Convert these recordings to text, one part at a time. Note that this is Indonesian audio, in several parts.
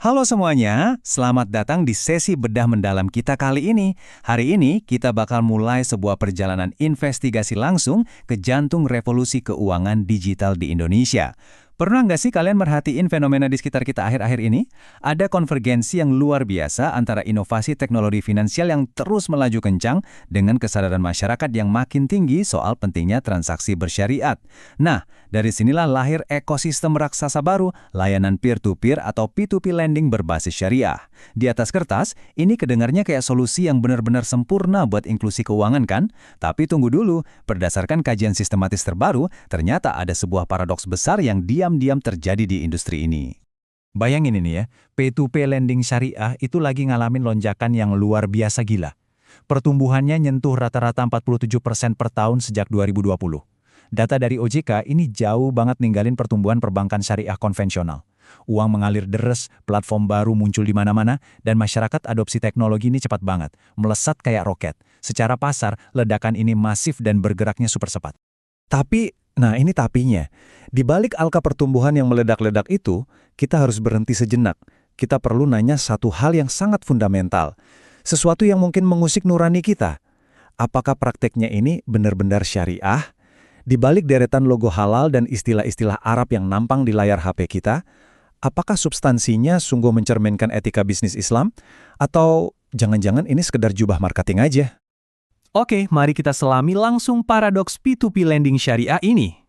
Halo semuanya, selamat datang di sesi bedah mendalam kita kali ini. Hari ini kita bakal mulai sebuah perjalanan investigasi langsung ke jantung revolusi keuangan digital di Indonesia. Pernah nggak sih kalian merhatiin fenomena di sekitar kita akhir-akhir ini? Ada konvergensi yang luar biasa antara inovasi teknologi finansial yang terus melaju kencang dengan kesadaran masyarakat yang makin tinggi soal pentingnya transaksi bersyariat. Nah, dari sinilah lahir ekosistem raksasa baru, layanan peer-to-peer atau P2P lending berbasis syariah. Di atas kertas, ini kedengarnya kayak solusi yang benar-benar sempurna buat inklusi keuangan kan? Tapi tunggu dulu, berdasarkan kajian sistematis terbaru, ternyata ada sebuah paradoks besar yang diam-diam terjadi di industri ini. Bayangin ini ya, P2P lending syariah itu lagi ngalamin lonjakan yang luar biasa gila. Pertumbuhannya nyentuh rata-rata 47% per tahun sejak 2020. Data dari OJK ini jauh banget ninggalin pertumbuhan perbankan syariah konvensional. Uang mengalir deres, platform baru muncul di mana-mana, dan masyarakat adopsi teknologi ini cepat banget, melesat kayak roket. Secara pasar, ledakan ini masif dan bergeraknya super cepat. Tapi, nah ini tapinya, di balik angka pertumbuhan yang meledak-ledak itu, kita harus berhenti sejenak. Kita perlu nanya satu hal yang sangat fundamental. Sesuatu yang mungkin mengusik nurani kita. Apakah prakteknya ini benar-benar syariah? Di balik deretan logo halal dan istilah-istilah Arab yang nampang di layar HP kita, apakah substansinya sungguh mencerminkan etika bisnis Islam? Atau jangan-jangan ini sekedar jubah marketing aja? Oke, mari kita selami langsung paradoks P2P lending syariah ini.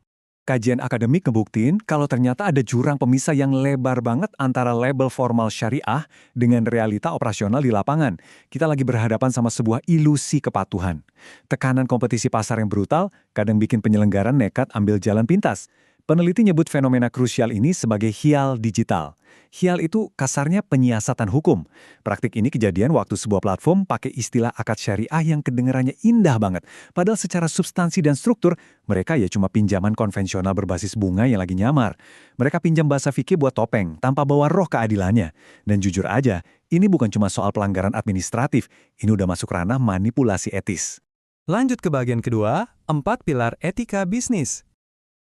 Kajian akademik ngebuktiin kalau ternyata ada jurang pemisah yang lebar banget antara label formal syariah dengan realita operasional di lapangan. Kita lagi berhadapan sama sebuah ilusi kepatuhan. Tekanan kompetisi pasar yang brutal kadang bikin penyelenggara nekat ambil jalan pintas. Peneliti nyebut fenomena krusial ini sebagai hial digital. Hial itu kasarnya penyiasatan hukum. Praktik ini kejadian waktu sebuah platform pakai istilah akad syariah yang kedengarannya indah banget. Padahal secara substansi dan struktur, mereka ya cuma pinjaman konvensional berbasis bunga yang lagi nyamar. Mereka pinjam bahasa fikih buat topeng, tanpa bawa roh keadilannya. Dan jujur aja, ini bukan cuma soal pelanggaran administratif, ini udah masuk ranah manipulasi etis. Lanjut ke bagian kedua, 4 pilar etika bisnis.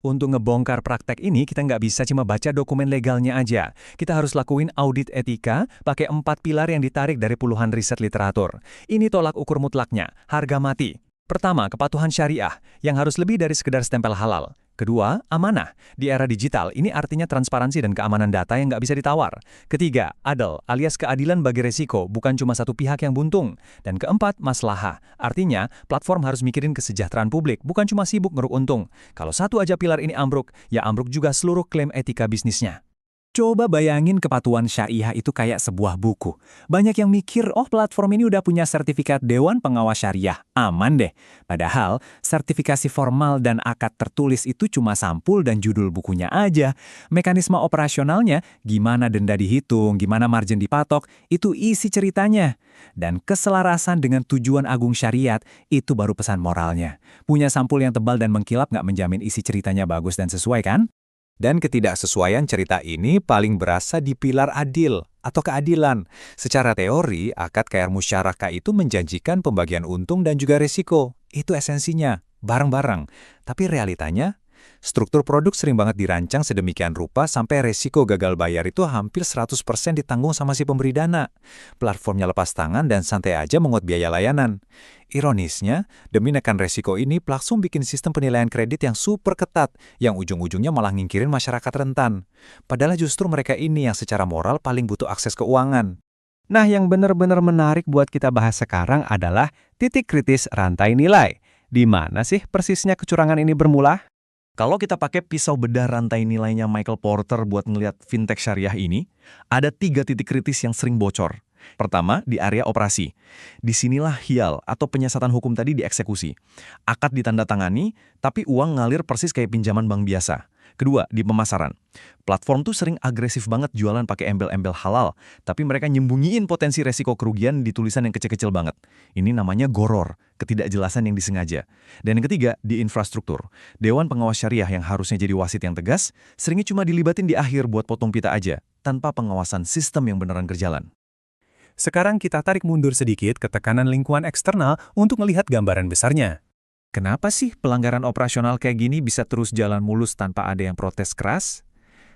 Untuk ngebongkar praktek ini, kita nggak bisa cuma baca dokumen legalnya aja. Kita harus lakuin audit etika, pakai 4 pilar yang ditarik dari puluhan riset literatur. Ini tolak ukur mutlaknya, harga mati. Pertama, kepatuhan syariah, yang harus lebih dari sekedar stempel halal. Kedua, amanah. Di era digital, ini artinya transparansi dan keamanan data yang nggak bisa ditawar. Ketiga, adil, alias keadilan bagi resiko, bukan cuma satu pihak yang buntung. Dan keempat, maslahah. Artinya, platform harus mikirin kesejahteraan publik, bukan cuma sibuk ngeruk untung. Kalau satu aja pilar ini ambruk, ya ambruk juga seluruh klaim etika bisnisnya. Coba bayangin kepatuhan syariah itu kayak sebuah buku. Banyak yang mikir, oh platform ini udah punya sertifikat Dewan Pengawas Syariah, aman deh. Padahal, sertifikasi formal dan akad tertulis itu cuma sampul dan judul bukunya aja. Mekanisme operasionalnya, gimana denda dihitung, gimana margin dipatok, itu isi ceritanya. Dan keselarasan dengan tujuan agung syariat, itu baru pesan moralnya. Punya sampul yang tebal dan mengkilap nggak menjamin isi ceritanya bagus dan sesuai kan? Dan ketidaksesuaian cerita ini paling berasa di pilar adil atau keadilan. Secara teori, akad kayar musyarakah itu menjanjikan pembagian untung dan juga risiko. Itu esensinya, bareng-bareng. Tapi realitanya, struktur produk sering banget dirancang sedemikian rupa sampai resiko gagal bayar itu hampir 100% ditanggung sama si pemberi dana. Platformnya lepas tangan dan santai aja menguat biaya layanan. Ironisnya, demi nekan resiko ini, platform bikin sistem penilaian kredit yang super ketat, yang ujung-ujungnya malah ngingkirin masyarakat rentan. Padahal justru mereka ini yang secara moral paling butuh akses keuangan. Nah, yang benar-benar menarik buat kita bahas sekarang adalah titik kritis rantai nilai. Di mana sih persisnya kecurangan ini bermula? Kalau kita pakai pisau bedah rantai nilainya Michael Porter buat ngelihat fintech syariah ini, ada 3 titik kritis yang sering bocor. Pertama, di area operasi. Disinilah hial atau penyiasatan hukum tadi dieksekusi. Akad ditandatangani, tapi uang ngalir persis kayak pinjaman bank biasa. Kedua, di pemasaran. Platform tuh sering agresif banget jualan pakai embel-embel halal, tapi mereka nyembunyiin potensi resiko kerugian di tulisan yang kecil-kecil banget. Ini namanya goror, ketidakjelasan yang disengaja. Dan yang ketiga, di infrastruktur. Dewan Pengawas Syariah yang harusnya jadi wasit yang tegas, seringnya cuma dilibatin di akhir buat potong pita aja, tanpa pengawasan sistem yang beneran berjalan. Sekarang kita tarik mundur sedikit ke tekanan lingkungan eksternal untuk melihat gambaran besarnya. Kenapa sih pelanggaran operasional kayak gini bisa terus jalan mulus tanpa ada yang protes keras?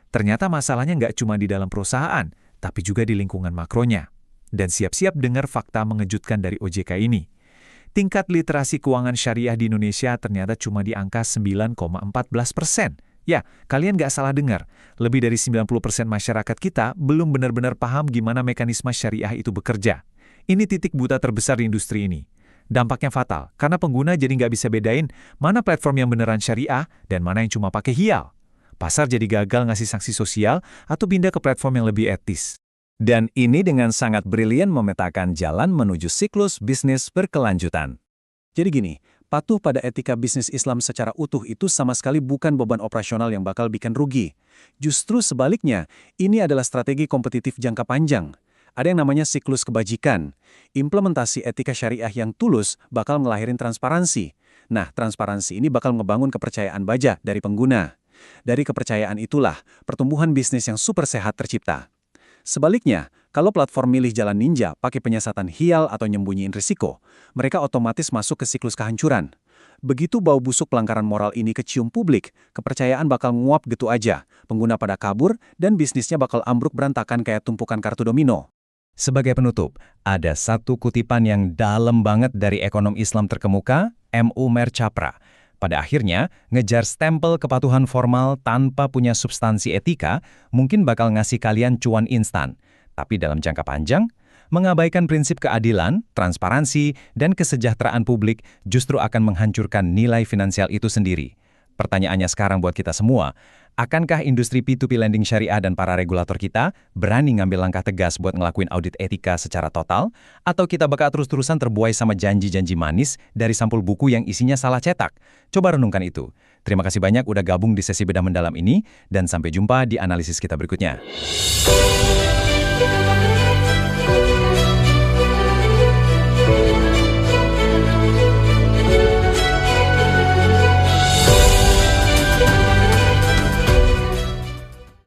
Ternyata masalahnya nggak cuma di dalam perusahaan, tapi juga di lingkungan makronya. Dan siap-siap dengar fakta mengejutkan dari OJK ini. Tingkat literasi keuangan syariah di Indonesia ternyata cuma di angka 9,14%. Ya, kalian nggak salah dengar. Lebih dari 90% masyarakat kita belum benar-benar paham gimana mekanisme syariah itu bekerja. Ini titik buta terbesar di industri ini. Dampaknya fatal, karena pengguna jadi nggak bisa bedain mana platform yang beneran syariah dan mana yang cuma pakai hial. Pasar jadi gagal ngasih sanksi sosial atau pindah ke platform yang lebih etis. Dan ini dengan sangat brilian memetakan jalan menuju siklus bisnis berkelanjutan. Jadi gini, patuh pada etika bisnis Islam secara utuh itu sama sekali bukan beban operasional yang bakal bikin rugi. Justru sebaliknya, ini adalah strategi kompetitif jangka panjang. Ada yang namanya siklus kebajikan. Implementasi etika syariah yang tulus bakal ngelahirin transparansi. Nah, transparansi ini bakal ngebangun kepercayaan baja dari pengguna. Dari kepercayaan itulah, pertumbuhan bisnis yang super sehat tercipta. Sebaliknya, kalau platform milih jalan ninja pakai penyiasatan hial atau nyembunyiin risiko, mereka otomatis masuk ke siklus kehancuran. Begitu bau busuk pelanggaran moral ini kecium publik, kepercayaan bakal nguap gitu aja, pengguna pada kabur, dan bisnisnya bakal ambruk berantakan kayak tumpukan kartu domino. Sebagai penutup, ada satu kutipan yang dalam banget dari ekonom Islam terkemuka, M. Umair Chapra. Pada akhirnya, ngejar stempel kepatuhan formal tanpa punya substansi etika mungkin bakal ngasih kalian cuan instan. Tapi dalam jangka panjang, mengabaikan prinsip keadilan, transparansi, dan kesejahteraan publik justru akan menghancurkan nilai finansial itu sendiri. Pertanyaannya sekarang buat kita semua, akankah industri P2P lending syariah dan para regulator kita berani ngambil langkah tegas buat ngelakuin audit etika secara total? Atau kita bakal terus-terusan terbuai sama janji-janji manis dari sampul buku yang isinya salah cetak? Coba renungkan itu. Terima kasih banyak udah gabung di sesi bedah mendalam ini, dan sampai jumpa di analisis kita berikutnya.